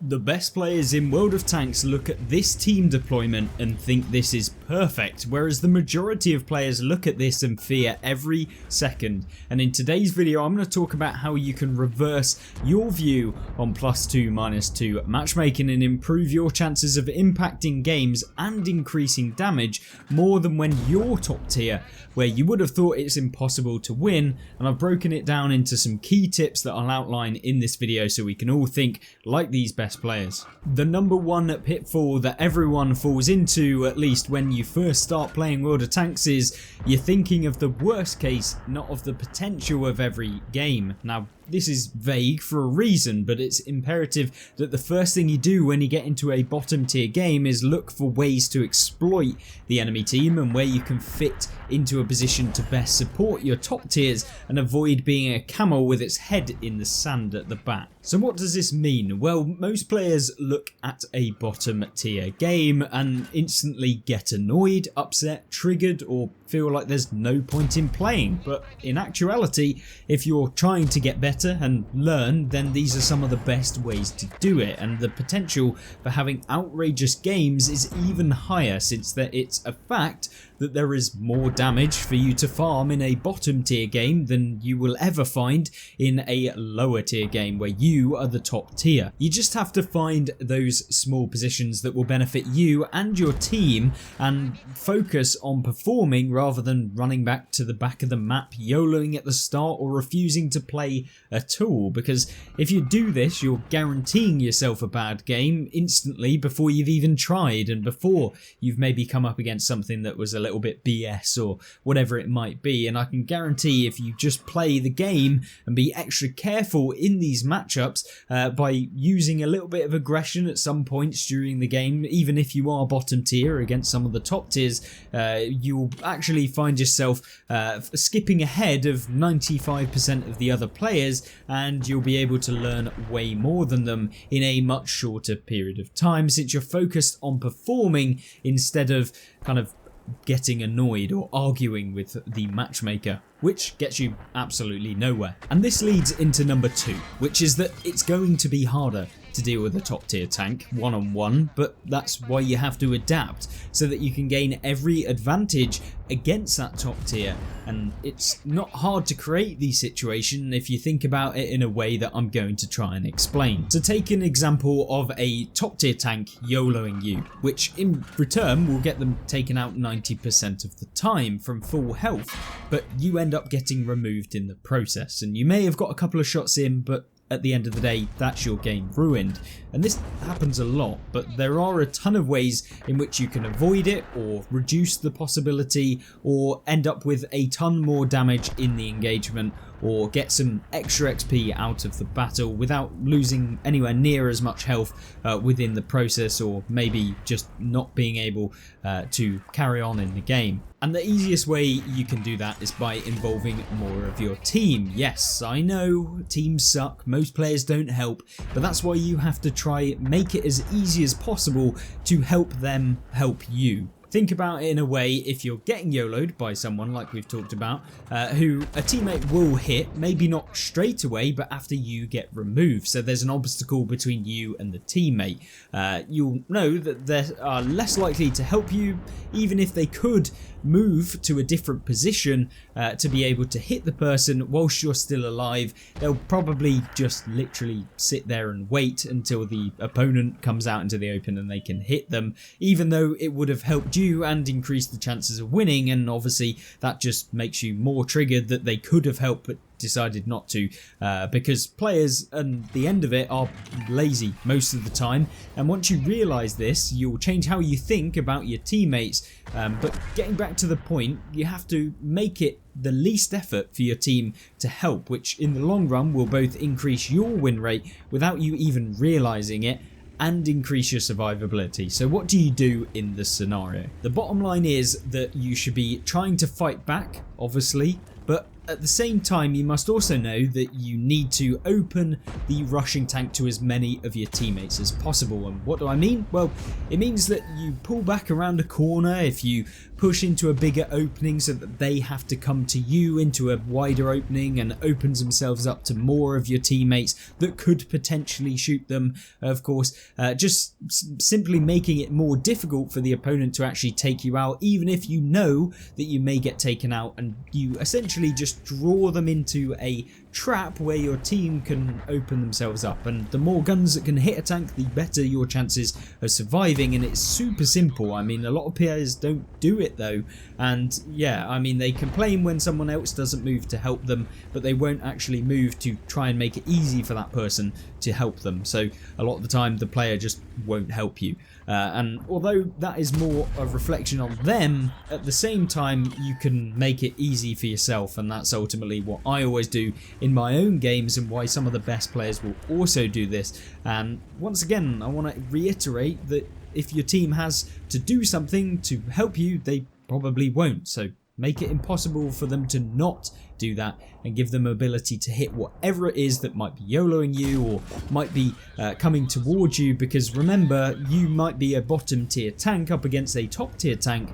The best players in World of Tanks look at this team deployment and think this is perfect, whereas the majority of players look at this and fear every second. And in today's video I'm going to talk about how you can reverse your view on +2 -2 matchmaking and improve your chances of impacting games and increasing damage more than when you're top tier, where you would have thought it's impossible to win. And I've broken it down into some key tips that I'll outline in this video so we can all think like these best players. The number one pitfall that everyone falls into, at least when you first start playing World of Tanks, is you're thinking of the worst case, not of the potential of every game. Now this is vague for a reason, but it's imperative that the first thing you do when you get into a bottom tier game is look for ways to exploit the enemy team and where you can fit into a position to best support your top tiers and avoid being a camel with its head in the sand at the back. So what does this mean? Well, most players look at a bottom tier game and instantly get annoyed, upset, triggered, or feel like there's no point in playing. But in actuality, if you're trying to get better and learn, then these are some of the best ways to do it, and the potential for having outrageous games is even higher, since that it's a fact that there is more damage for you to farm in a bottom tier game than you will ever find in a lower tier game where you are the top tier. You just have to find those small positions that will benefit you and your team and focus on performing rather than running back to the back of the map, YOLOing at the start, or refusing to play at all. Because if you do this, you're guaranteeing yourself a bad game instantly before you've even tried, and before you've maybe come up against something that was a little bit BS or whatever it might be. And I can guarantee if you just play the game and be extra careful in these matchups by using a little bit of aggression at some points during the game, even if you are bottom tier against some of the top tiers, you'll actually find yourself skipping ahead of 95% of the other players, and you'll be able to learn way more than them in a much shorter period of time, since you're focused on performing instead of kind of getting annoyed or arguing with the matchmaker, which gets you absolutely nowhere. And this leads into number 2, which is that it's going to be harder to deal with a top tier tank one-on-one, but that's why you have to adapt so that you can gain every advantage against that top tier. And it's not hard to create these situations if you think about it in a way that I'm going to try and explain. So take an example of a top tier tank YOLOing you, which in return will get them taken out 90% of the time from full health, but you end up getting removed in the process. And you may have got a couple of shots in, but at the end of the day, that's your game ruined. And this happens a lot, but there are a ton of ways in which you can avoid it, or reduce the possibility, or end up with a ton more damage in the engagement, or get some extra XP out of the battle without losing anywhere near as much health within the process, or maybe just not being able to carry on in the game. And the easiest way you can do that is by involving more of your team. Yes, I know teams suck, most players don't help, but that's why you have to try make it as easy as possible to help them help you. Think about it in a way, if you're getting YOLO'd by someone like we've talked about, who a teammate will hit, maybe not straight away, but after you get removed. So there's an obstacle between you and the teammate. You'll know that they are less likely to help you, even if they could move to a different position to be able to hit the person whilst you're still alive. They'll probably just literally sit there and wait until the opponent comes out into the open and they can hit them, even though it would have helped you and increased the chances of winning. And obviously that just makes you more triggered that they could have helped but decided not to, because players at the end of it are lazy most of the time. And once you realise this, you'll change how you think about your teammates. But getting back to the point, you have to make it the least effort for your team to help, which in the long run will both increase your win rate without you even realising it, and increase your survivability. So what do you do in this scenario? The bottom line is that you should be trying to fight back, obviously, but at the same time, you must also know that you need to open the rushing tank to as many of your teammates as possible. And what do I mean? Well, it means that you pull back around a corner, if you push into a bigger opening so that they have to come to you into a wider opening, and opens themselves up to more of your teammates that could potentially shoot them, of course, just simply making it more difficult for the opponent to actually take you out, even if you know that you may get taken out, and you essentially just draw them into a trap where your team can open themselves up. And the more guns that can hit a tank, the better your chances of surviving. And it's super simple. I mean, a lot of players don't do it though, and yeah, I mean, they complain when someone else doesn't move to help them, but they won't actually move to try and make it easy for that person to help them. So a lot of the time the player just won't help you, and although that is more a reflection on them, at the same time you can make it easy for yourself, and that's ultimately what I always do in my own games, and why some of the best players will also do this. And once again, I want to reiterate that if your team has to do something to help you, they probably won't. So make it impossible for them to not do that, and give them ability to hit whatever it is that might be YOLOing you or might be coming towards you, because remember, you might be a bottom tier tank up against a top tier tank,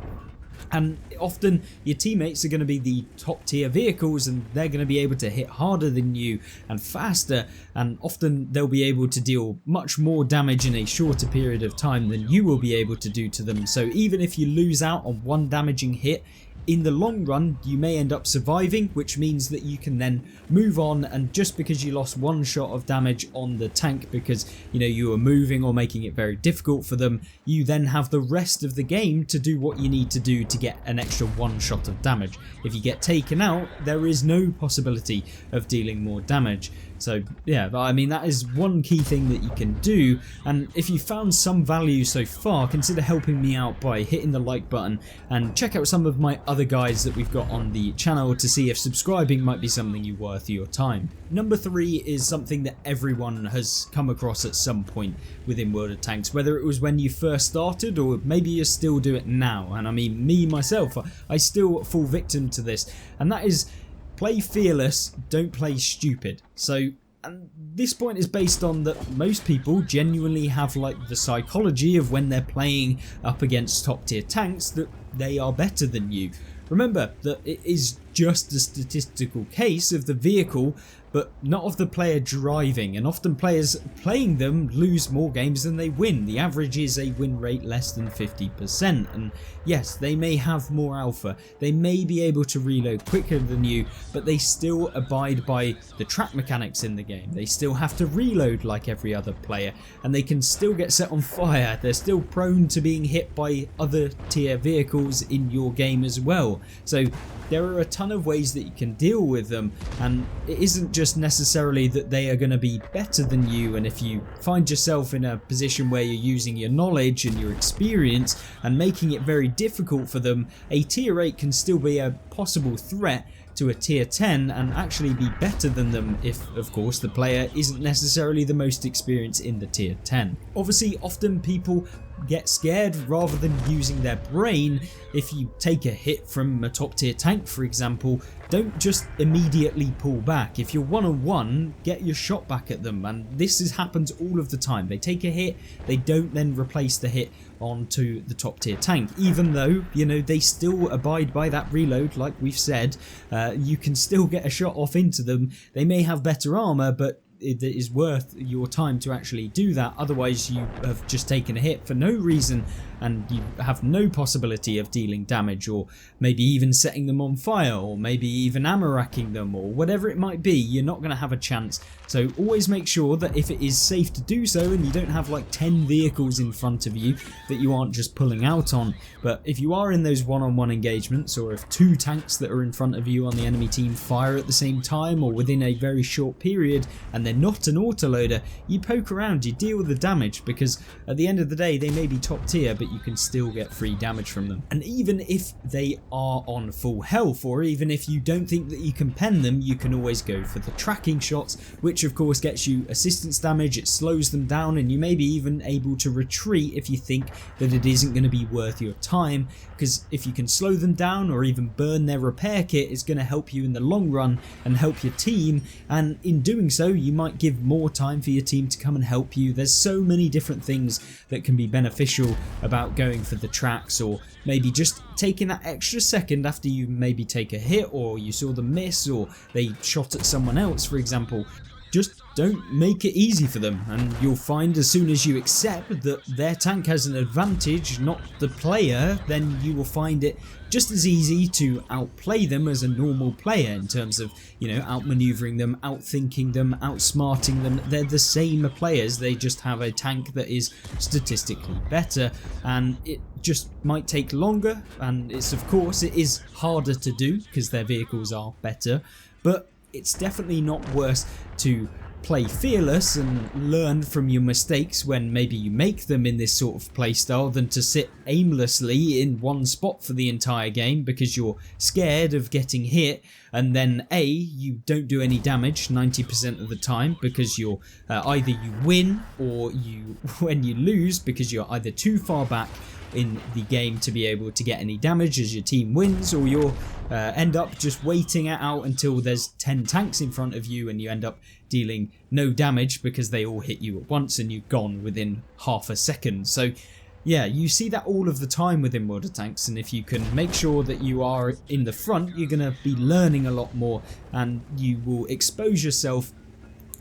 and often your teammates are going to be the top tier vehicles, and they're going to be able to hit harder than you and faster, and often they'll be able to deal much more damage in a shorter period of time than you will be able to do to them. So even if you lose out on one damaging hit, in the long run you may end up surviving, which means that you can then move on, and just because you lost one shot of damage on the tank because you were moving or making it very difficult for them, you then have the rest of the game to do what you need to do to get an extra one shot of damage. If you get taken out, there is no possibility of dealing more damage. So yeah, I mean, that is one key thing that you can do. And if you found some value so far, consider helping me out by hitting the like button, and check out some of my other guides that we've got on the channel to see if subscribing might be something worth your time. Number 3 is something that everyone has come across at some point within World of Tanks, whether it was when you first started or maybe you still do it now. And I mean, me myself, I still fall victim to this, and that is play fearless, don't play stupid. So, and this point is based on that most people genuinely have like the psychology of when they're playing up against top tier tanks that they are better than you. Remember that it is just a statistical case of the vehicle, but not of the player driving, and often players playing them lose more games than they win. The average is a win rate less than 50%, and yes, they may have more alpha, they may be able to reload quicker than you, but they still abide by the trap mechanics in the game. They still have to reload like every other player, and they can still get set on fire. They're still prone to being hit by other tier vehicles in your game as well. So there are a ton of ways that you can deal with them, and it isn't just necessarily that they are going to be better than you. And if you find yourself in a position where you're using your knowledge and your experience and making it very difficult for them, a tier 8 can still be a possible threat to a tier 10 and actually be better than them if, of course, the player isn't necessarily the most experienced in the tier 10. Obviously, often people get scared rather than using their brain. If you take a hit from a top tier tank, for example, don't just immediately pull back. If you're one-on-one, get your shot back at them, and this happens all of the time. They take a hit, they don't then replace the hit onto the top tier tank, even though they still abide by that reload. Like we've said, you can still get a shot off into them. They may have better armor, but it is worth your time to actually do that. Otherwise you have just taken a hit for no reason, and you have no possibility of dealing damage, or maybe even setting them on fire, or maybe even ammo racking them, or whatever it might be. You're not going to have a chance. So always make sure that if it is safe to do so, and you don't have like 10 vehicles in front of you that you aren't just pulling out on. But if you are in those one-on-one engagements, or if 2 tanks that are in front of you on the enemy team fire at the same time or within a very short period, and they're not an autoloader, you poke around, you deal the damage, because at the end of the day they may be top tier but you can still get free damage from them. And even if they are on full health, or even if you don't think that you can pen them, you can always go for the tracking shots, which of course gets you assistance damage, it slows them down, and you may be even able to retreat if you think that it isn't going to be worth your time, because if you can slow them down or even burn their repair kit, it's going to help you in the long run and help your team, and in doing so you might give more time for your team to come and help you. There's so many different things that can be beneficial about going for the tracks, or maybe just taking that extra second after you maybe take a hit, or you saw them miss, or they shot at someone else, for example. Just don't make it easy for them, and you'll find as soon as you accept that their tank has an advantage, not the player, then you will find it just as easy to outplay them as a normal player in terms of, you know, outmaneuvering them, outthinking them, outsmarting them. They're the same players, they just have a tank that is statistically better, and it just might take longer, and it's, of course, it is harder to do because their vehicles are better, but it's definitely not worse to play fearless and learn from your mistakes when maybe you make them in this sort of playstyle than to sit aimlessly in one spot for the entire game because you're scared of getting hit, and then you don't do any damage 90% of the time because you're either you win or when you lose because you're either too far back in the game to be able to get any damage as your team wins, or you'll end up just waiting it out until there's 10 tanks in front of you and you end up dealing no damage because they all hit you at once and you're gone within half a second. So yeah, you see that all of the time within World of Tanks, and if you can make sure that you are in the front, you're going to be learning a lot more, and you will expose yourself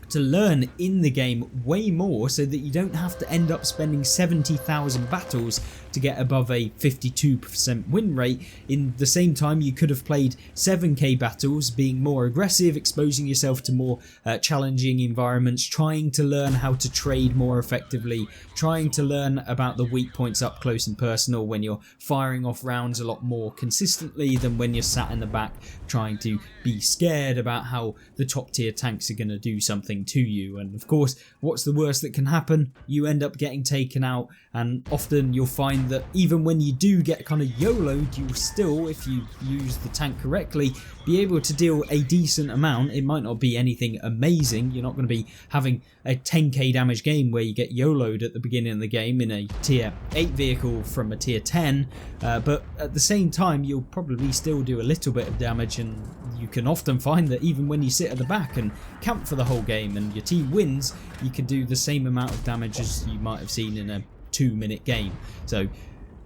to learn in the game way more, so that you don't have to end up spending 70,000 battles to get above a 52% win rate. In the same time, you could have played 7k battles, being more aggressive, exposing yourself to more challenging environments, trying to learn how to trade more effectively, trying to learn about the weak points up close and personal when you're firing off rounds a lot more consistently than when you're sat in the back trying to be scared about how the top tier tanks are going to do something to you. And of course, what's the worst that can happen? You end up getting taken out, and often you'll find that even when you do get kind of YOLO'd, you still, if you use the tank correctly, be able to deal a decent amount. It might not be anything amazing, you're not going to be having a 10k damage game where you get YOLO'd at the beginning of the game in a tier 8 vehicle from a tier 10, but at the same time you'll probably still do a little bit of damage, and you can often find that even when you sit at the back and camp for the whole game and your team wins, you can do the same amount of damage as you might have seen in a 2-minute game. So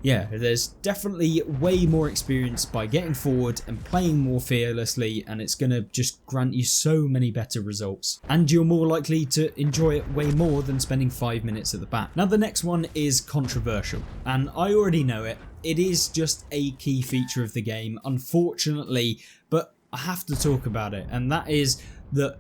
yeah, there's definitely way more experience by getting forward and playing more fearlessly, and it's going to just grant you so many better results. And you're more likely to enjoy it way more than spending 5 minutes at the back. Now the next one is controversial, and I already know it. It is just a key feature of the game, unfortunately, but I have to talk about it, and that is that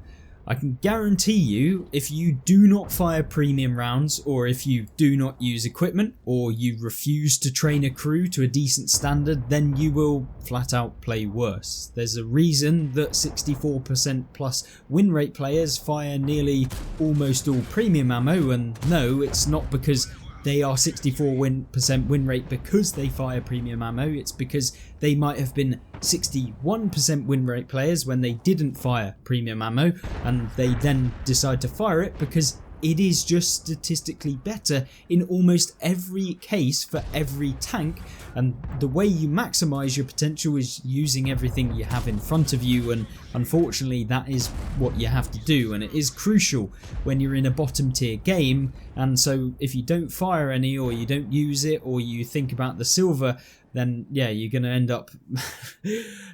I can guarantee you, if you do not fire premium rounds, or if you do not use equipment, or you refuse to train a crew to a decent standard, then you will flat out play worse. There's a reason that 64% plus win rate players fire nearly almost all premium ammo, and no, it's not because they are 64% win rate because they fire premium ammo, it's because they might have been 61% win rate players when they didn't fire premium ammo, and they then decide to fire it because it is just statistically better in almost every case for every tank. And the way you maximize your potential is using everything you have in front of you, and unfortunately that is what you have to do, and it is crucial when you're in a bottom tier game. And so if you don't fire any, or you don't use it, or you think about the silver, then yeah, you're going to end up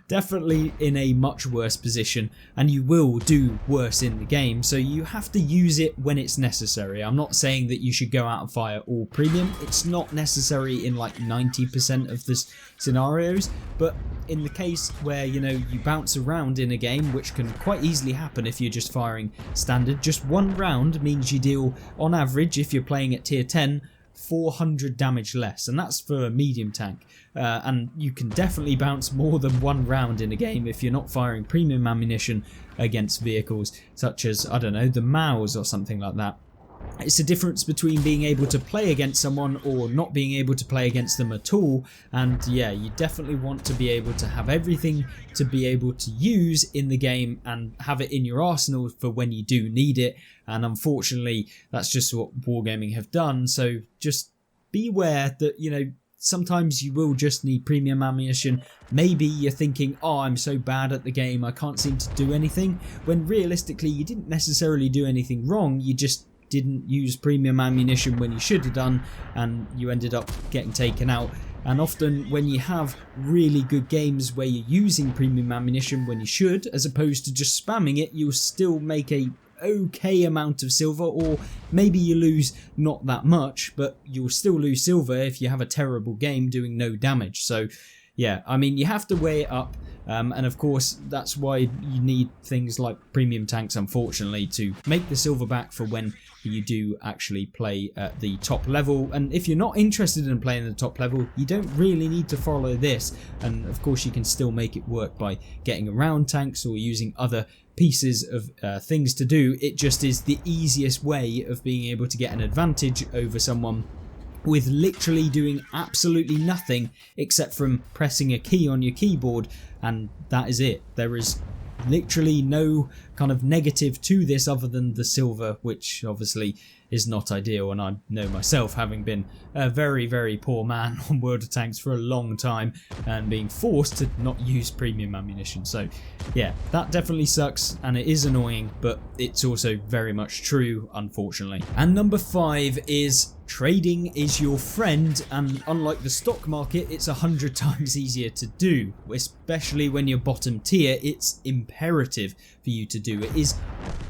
definitely in a much worse position, and you will do worse in the game. So you have to use it when it's necessary. I'm not saying that you should go out and fire all premium. It's not necessary in like 90% of the scenarios, but in the case where, you know, you bounce around in a game, which can quite easily happen if you're just firing standard, just one round means you deal on average, if you're playing at tier 10, 400 damage less, and that's for a medium tank. And you can definitely bounce more than one round in a game if you're not firing premium ammunition against vehicles such as, I don't know, the Maus or something like that. It's the difference between being able to play against someone or not being able to play against them at all. And yeah, you definitely want to be able to have everything to be able to use in the game and have it in your arsenal for when you do need it. And unfortunately, that's just what Wargaming have done. So just beware that, you know, sometimes you will just need premium ammunition. Maybe you're thinking, oh, I'm so bad at the game, I can't seem to do anything. When realistically, you didn't necessarily do anything wrong. You just didn't use premium ammunition when you should have done, and you ended up getting taken out. And often when you have really good games where you're using premium ammunition when you should, as opposed to just spamming it, you'll still make a okay amount of silver, or maybe you lose not that much, but you'll still lose silver if you have a terrible game doing no damage. So yeah, I mean, you have to weigh it up. And of course, that's why you need things like premium tanks, unfortunately, to make the silver back for when you do actually play at the top level. And if you're not interested in playing at the top level, you don't really need to follow this. And of course, you can still make it work by getting around tanks or using other pieces of things to do. It just is the easiest way of being able to get an advantage over someone with literally doing absolutely nothing except from pressing a key on your keyboard, and that is it. There is literally no kind of negative to this other than the silver, which obviously is not ideal, and I know myself, having been a very, very poor man on World of Tanks for a long time and being forced to not use premium ammunition. So yeah, that definitely sucks and it is annoying, but it's also very much true, unfortunately. And number 5 is trading is your friend, and unlike the stock market, it's 100 times easier to do, especially when you're bottom tier. It's imperative for you to do. It is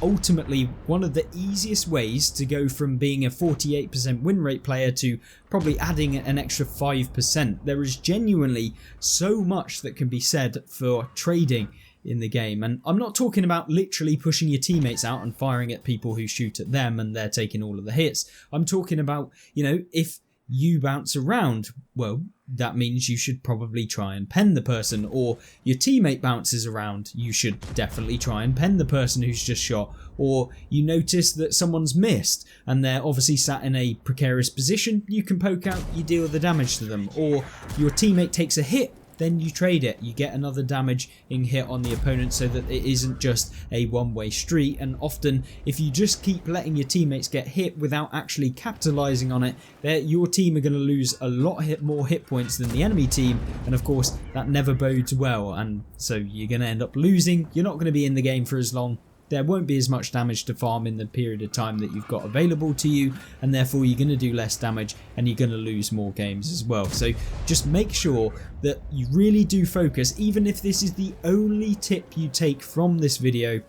ultimately one of the easiest ways to go from being a 48% win rate player to probably adding an extra 5%. There is genuinely so much that can be said for trading in the game, and I'm not talking about literally pushing your teammates out and firing at people who shoot at them and they're taking all of the hits. I'm talking about, you know, if you bounce around, well, that means you should probably try and pen the person, or your teammate bounces around, you should definitely try and pen the person who's just shot, or you notice that someone's missed and they're obviously sat in a precarious position, you can poke out, you deal the damage to them, or your teammate takes a hit, then you trade it, you get another damaging hit on the opponent so that it isn't just a one-way street. And often if you just keep letting your teammates get hit without actually capitalizing on it, your team are going to lose a lot more hit points than the enemy team, and of course that never bodes well, and so you're going to end up losing. You're not going to be in the game for as long. There won't be as much damage to farm in the period of time that you've got available to you, and therefore you're going to do less damage and you're going to lose more games as well. So just make sure that you really do focus. Even if this is the only tip you take from this video,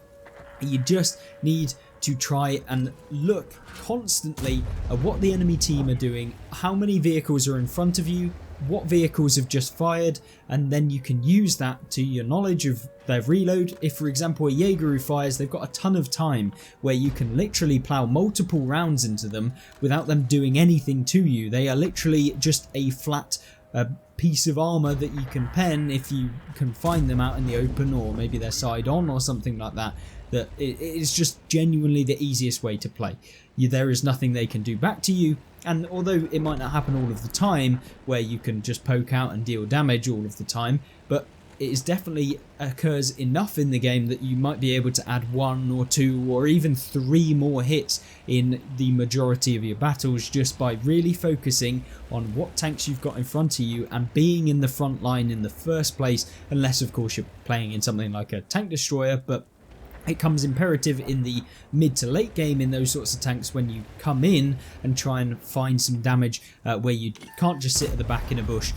you just need to try and look constantly at what the enemy team are doing, how many vehicles are in front of you, what vehicles have just fired, and then you can use that to your knowledge of their reload. If for example a Jaeger who fires, they've got a ton of time where you can literally plow multiple rounds into them without them doing anything to you. They are literally just a flat piece of armor that you can pen if you can find them out in the open, or maybe they're side on or something like that. That it is just genuinely the easiest way to play. There is nothing they can do back to you, and although it might not happen all of the time where you can just poke out and deal damage all of the time, but it is definitely occurs enough in the game that you might be able to add 1 or 2 or even 3 more hits in the majority of your battles just by really focusing on what tanks you've got in front of you and being in the front line in the first place, unless of course you're playing in something like a tank destroyer. But it comes imperative in the mid to late game in those sorts of tanks when you come in and try and find some damage where you can't just sit at the back in a bush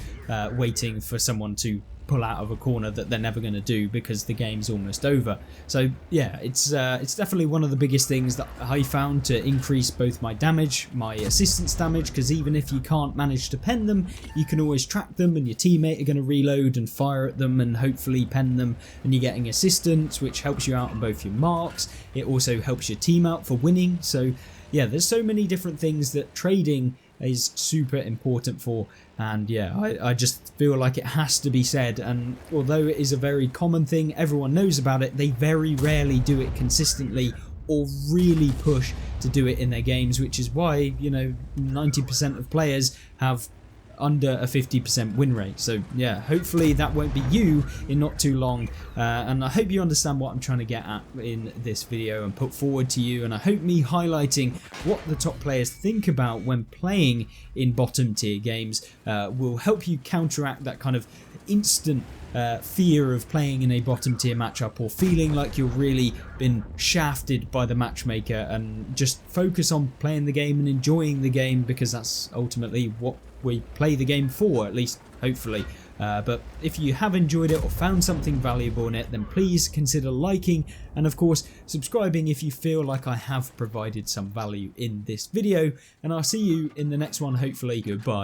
waiting for someone to pull out of a corner that they're never going to do because the game's almost over. So yeah, it's definitely one of the biggest things that I found to increase both my damage, my assistance damage, because even if you can't manage to pen them, you can always track them and your teammate are going to reload and fire at them and hopefully pen them, and you're getting assistance, which helps you out on both your marks. It also helps your team out for winning. So yeah, there's so many different things that trading is super important for. And yeah, I just feel like it has to be said, and although it is a very common thing, everyone knows about it, they very rarely do it consistently or really push to do it in their games, which is why, you know, 90% of players have under a 50% win rate. So yeah, hopefully that won't be you in not too long, and I hope you understand what I'm trying to get at in this video and put forward to you, and I hope me highlighting what the top players think about when playing in bottom tier games will help you counteract that kind of instant fear of playing in a bottom tier matchup, or feeling like you've really been shafted by the matchmaker, and just focus on playing the game and enjoying the game, because that's ultimately what we play the game for, at least hopefully. But if you have enjoyed it or found something valuable in it, then please consider liking and of course subscribing if you feel like I have provided some value in this video, and I'll see you in the next one hopefully. Goodbye.